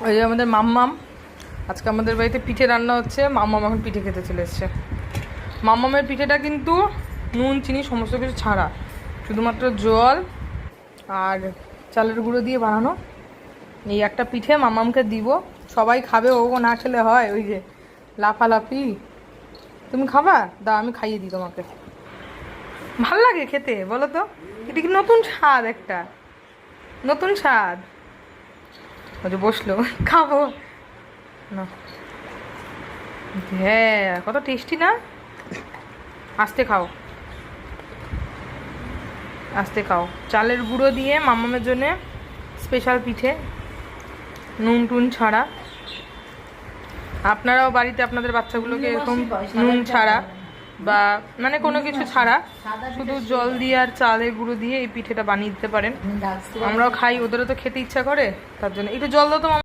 ওই যে আমাদের মাম্মাম, আজকে আমাদের বাড়িতে পিঠে রান্না হচ্ছে। মাম্মাম এখন পিঠে খেতে চলে এসছে। মাম্মামের পিঠেটা কিন্তু নুন চিনি সমস্ত কিছু ছাড়া, শুধুমাত্র জল আর চালের গুঁড়ো দিয়ে বানানো। এই একটা পিঠে মাম্মামকে দিব, সবাই খাবে, ও না খেলে হয়। ওই যে লাফালাফি, তুমি খাবা? দাও আমি খাইয়ে দিই তোমাকে। ভাল লাগে খেতে বলো তো? এটা কি নতুন স্বাদ, একটা নতুন স্বাদ। ওই যে বসলো, খাবো না। হ্যাঁ, কত টেস্টি না? আস্তে খাও, আস্তে খাও। চালের গুঁড়ো দিয়ে মামামের জন্য স্পেশাল পিঠে, নুন টুন ছাড়া। আপনারাও বাড়িতে আপনাদের বাচ্চাগুলোকে এরকম নুন ছাড়া বা মানে কোনো কিছু ছাড়া শুধু জল দিয়ে আর চালের গুঁড়ো দিয়ে এই পিঠেটা বানিয়ে দিতে পারেন। আমরাও খাই, ওদেরও তো খেতে ইচ্ছা করে, তার জন্য একটু জল দাও তো।